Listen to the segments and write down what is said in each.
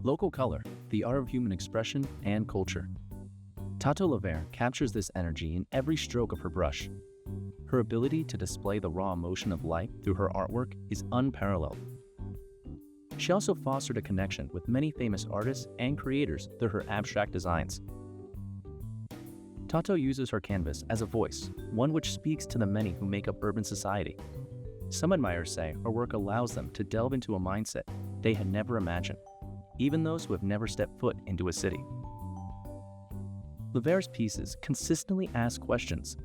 Local color, the art of human expression and culture. Tato Lever captures this energy in every stroke of her brush. Her ability to display the raw emotion of life through her artwork is unparalleled. She also fostered a connection with many famous artists and creators through her abstract designs. Tato uses her canvas as a voice, one which speaks to the many who make up urban society. Some admirers say her work allows them to delve into a mindset they had never imagined, even those who have never stepped foot into a city. Lever's pieces consistently ask questions.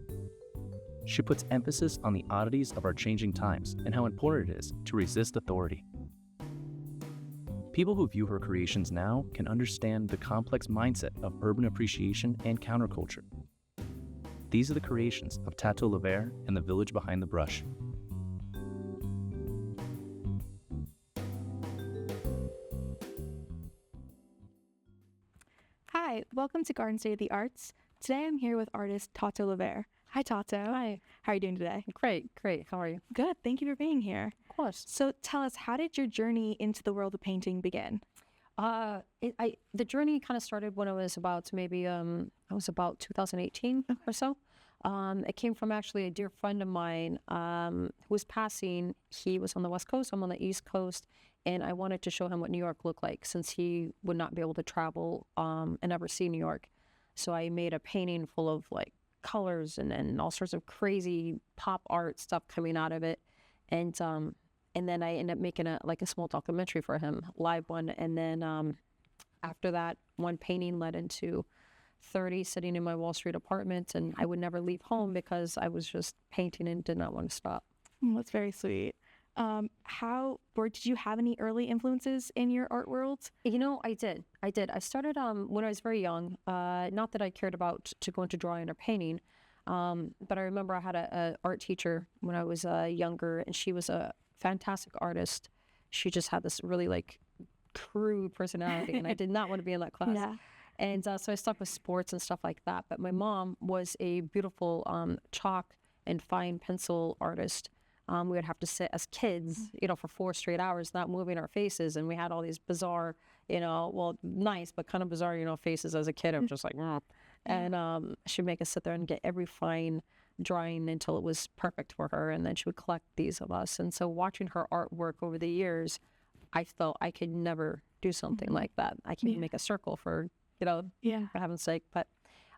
She puts emphasis on the oddities of our changing times and how important it is to resist authority. People who view her creations now can understand the complex mindset of urban appreciation and counterculture. These are the creations of Tato Lever and the village behind the brush. Hi, welcome to Garden State of the Arts. Today I'm here with artist Tato Lever. Hi, Tato. Hi. How are you doing today? Great. How are you? Good. Thank you for being here. Of course. So tell us, how did your journey into the world of painting begin? The journey kind of started when I was about 2018 or so. It came from actually a dear friend of mine who was passing. He was on the West Coast, I'm on the East Coast, and I wanted to show him what New York looked like since he would not be able to travel and never see New York. So I made a painting full of like colors and all sorts of crazy pop art stuff coming out of it, and then I ended up making a small documentary for him, live one, and then after that, one painting led into 30 sitting in my Wall Street apartment, and I would never leave home because I was just painting and did not want to stop. That's very sweet. Did you have any early influences in your art world? You know, I did. I started when I was very young. Not that I cared about to go into drawing or painting, but I remember I had a art teacher when I was younger, and she was a fantastic artist. She just had this really like crude personality, and I did not want to be in that class. Yeah. And so I stuck with sports and stuff like that. But my mom was a beautiful chalk and fine pencil artist. We would have to sit as kids, for 4 straight hours, not moving our faces. And we had all these bizarre, nice, but kind of bizarre, faces as a kid. I'm just like, And she'd make us sit there and get every fine drawing until it was perfect for her. And then she would collect these of us. And so watching her artwork over the years, I felt I could never do something like that. I can't make a circle for heaven's sake. But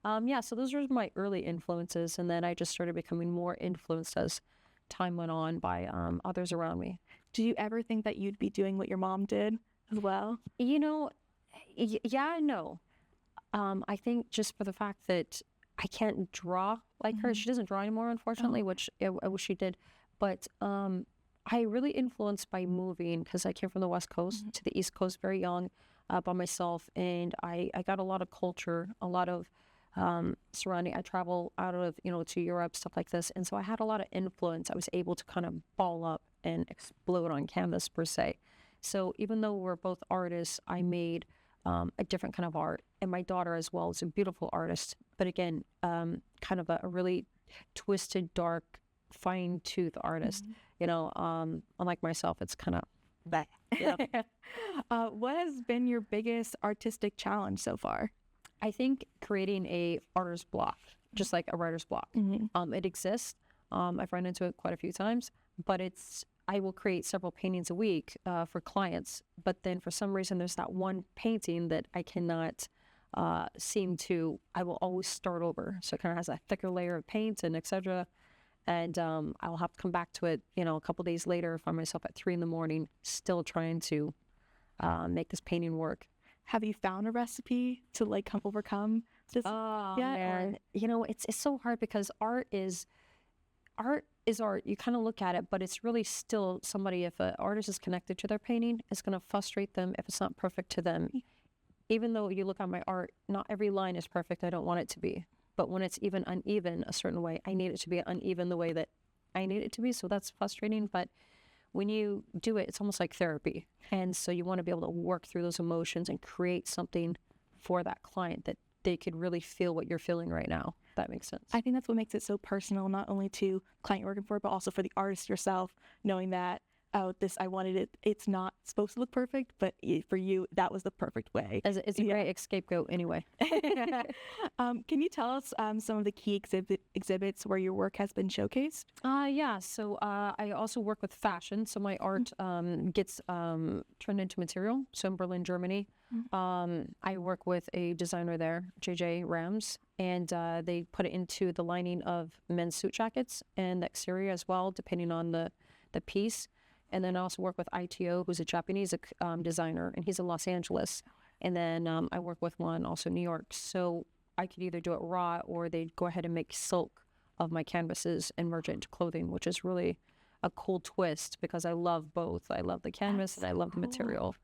so those were my early influences. And then I just started becoming more influenced as time went on by others around me. Did you ever think that you'd be doing what your mom did as well? Yeah and no. I think just for the fact that I can't draw like her. She doesn't draw anymore, unfortunately, which I wish she did. But I really influenced by moving because I came from the West Coast to the East Coast very young by myself. And I got a lot of culture, a lot of surrounding. I travel out of, to Europe, stuff like this. And so I had a lot of influence. I was able to kind of ball up and explode on canvas per se. So even though we're both artists, I made a different kind of art. And my daughter as well is a beautiful artist. But again, kind of a really twisted, dark, fine-tooth artist. Unlike myself, it's kind of that. What has been your biggest artistic challenge so far? I think creating a artist's block, just like a writer's block. It exists. I've run into it quite a few times, but I will create several paintings a week for clients. But then for some reason, there's that one painting that I cannot I will always start over. So it kind of has a thicker layer of paint and et cetera. And I'll have to come back to it, a couple days later, find myself at 3 a.m, still trying to make this painting work. Have you found a recipe to overcome this? Man. It's so hard because art is art. You kind of look at it, but it's really still somebody, if an artist is connected to their painting, it's going to frustrate them if it's not perfect to them. Even though you look at my art, not every line is perfect. I don't want it to be. But when it's even uneven a certain way, I need it to be uneven the way that I need it to be. So that's frustrating. But when you do it, it's almost like therapy. And so you want to be able to work through those emotions and create something for that client that they could really feel what you're feeling right now. If that makes sense. I think that's what makes it so personal, not only to the client you're working for, but also for the artist yourself, knowing that oh, this, I wanted it, it's not supposed to look perfect, but for you, that was the perfect way. It's a Yeah. great scapegoat anyway. Can you tell us some of the key exhibits where your work has been showcased? Yeah, so I also work with fashion. So my art gets turned into material. So in Berlin, Germany, I work with a designer there, JJ Rams, and they put it into the lining of men's suit jackets and the exterior as well, depending on the piece. And then I also work with ITO, who's a Japanese designer, and he's in Los Angeles. And then I work with one also in New York. So I could either do it raw or they'd go ahead and make silk of my canvases and merge it into clothing, which is really a cool twist because I love both. I love the canvas and I love the material.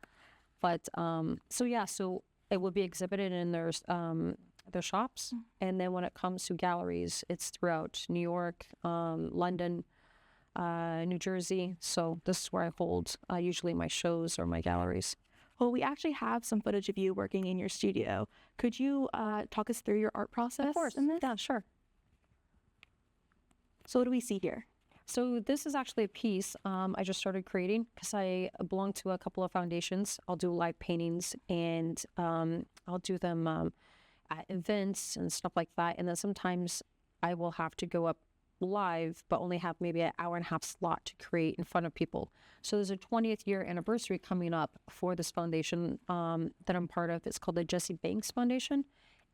But so it will be exhibited in their shops. And then when it comes to galleries, it's throughout New York, London, New Jersey. So this is where I hold usually my shows or my galleries. Well, we actually have some footage of you working in your studio. Could you talk us through your art process? Of course. In this? Yeah, sure. So what do we see here? So this is actually a piece I just started creating because I belong to a couple of foundations. I'll do live paintings and I'll do them at events and stuff like that. And then sometimes I will have to go up live, but only have maybe an hour and a half slot to create in front of people. So there's a 20th year anniversary coming up for this foundation that I'm part of. It's called the Jesse Banks Foundation,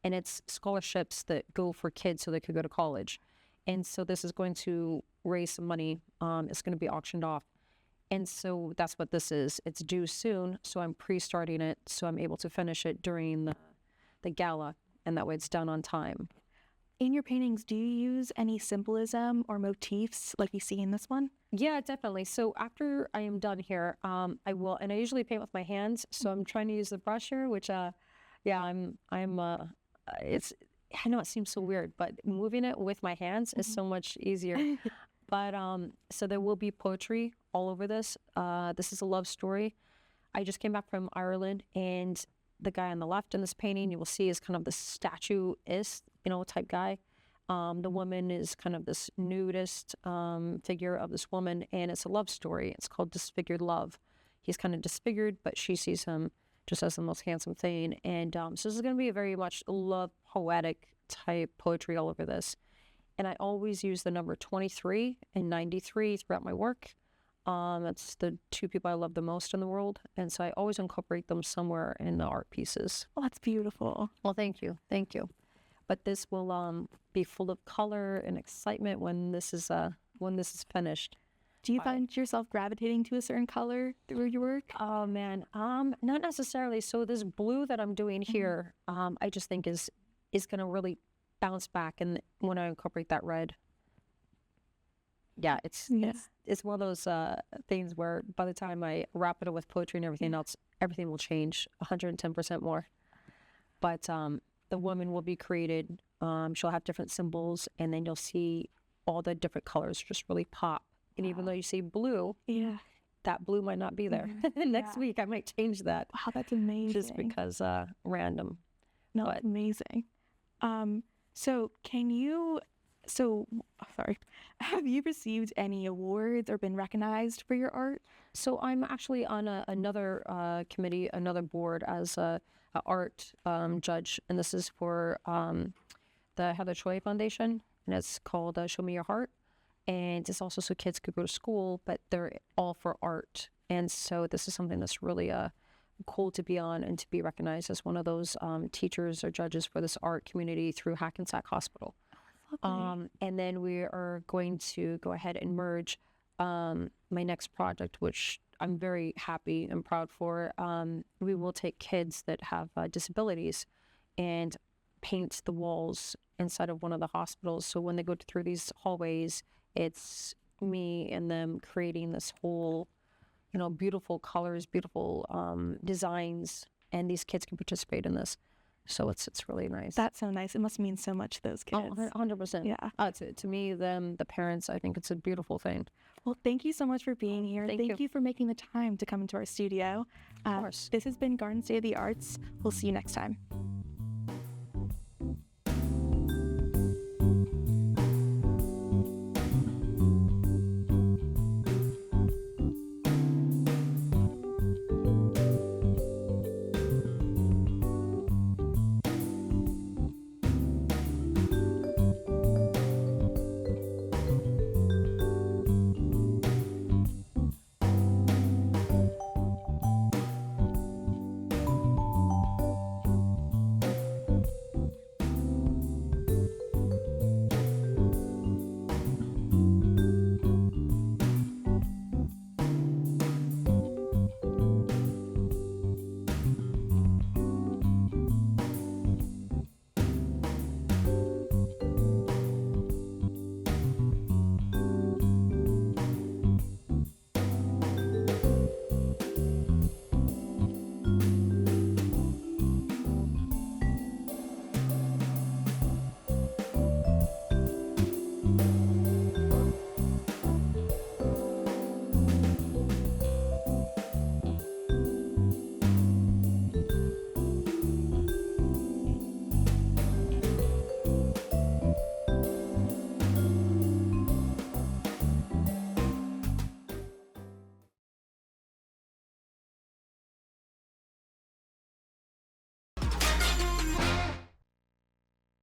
and it's scholarships that go for kids so they could go to college. And so this is going to raise some money. It's going to be auctioned off. And so that's what this is. It's due soon, so I'm pre-starting it so I'm able to finish it during the gala, and that way it's done on time. In your paintings, do you use any symbolism or motifs like we see in this one? Yeah, definitely. So after I am done here, I will, and I usually paint with my hands. So I'm trying to use the brush here, which, it's, I know it seems so weird, but moving it with my hands is so much easier. But so there will be poetry all over this. This is a love story. I just came back from Ireland, and the guy on the left in this painting you will see is kind of the statuist, type guy. The woman is kind of this nudist figure of this woman, and it's a love story. It's called Disfigured Love. He's kind of disfigured, but she sees him just as the most handsome thing. And so this is going to be a very much love poetic type poetry all over this. And I always use the number 23 and 93 throughout my work. That's the two people I love the most in the world. And so I always incorporate them somewhere in the art pieces. Oh, that's beautiful. Well, thank you. Thank you. But this will be full of color and excitement when this is finished. Do you find yourself gravitating to a certain color through your work? Oh man, not necessarily. So this blue that I'm doing here, I just think is going to really bounce back, and when I incorporate that red, yeah, it's one of those things where by the time I wrap it up with poetry and everything else, everything will change 110% more. But the woman will be created. She'll have different symbols, and then you'll see all the different colors just really pop. And even though you see blue, that blue might not be there. Next week, I might change that. Wow, that's amazing. Just because random. No, it's amazing. Sorry, have you received any awards or been recognized for your art? So I'm actually on another committee, another board as a art judge, and this is for the Heather Choi Foundation, and it's called Show Me Your Heart. And it's also so kids could go to school, but they're all for art. And so this is something that's really cool to be on and to be recognized as one of those teachers or judges for this art community through Hackensack Hospital. And then we are going to go ahead and merge my next project, which I'm very happy and proud for. We will take kids that have disabilities and paint the walls inside of one of the hospitals. So when they go through these hallways, it's me and them creating this whole, beautiful colors, beautiful designs, and these kids can participate in this. So it's really nice. That's so nice. It must mean so much to those kids. Oh, 100%. Yeah. To me, them, the parents, I think it's a beautiful thing. Well, thank you so much for being here. Thank you for making the time to come into our studio. Of course. This has been Garden State of the Arts. We'll see you next time.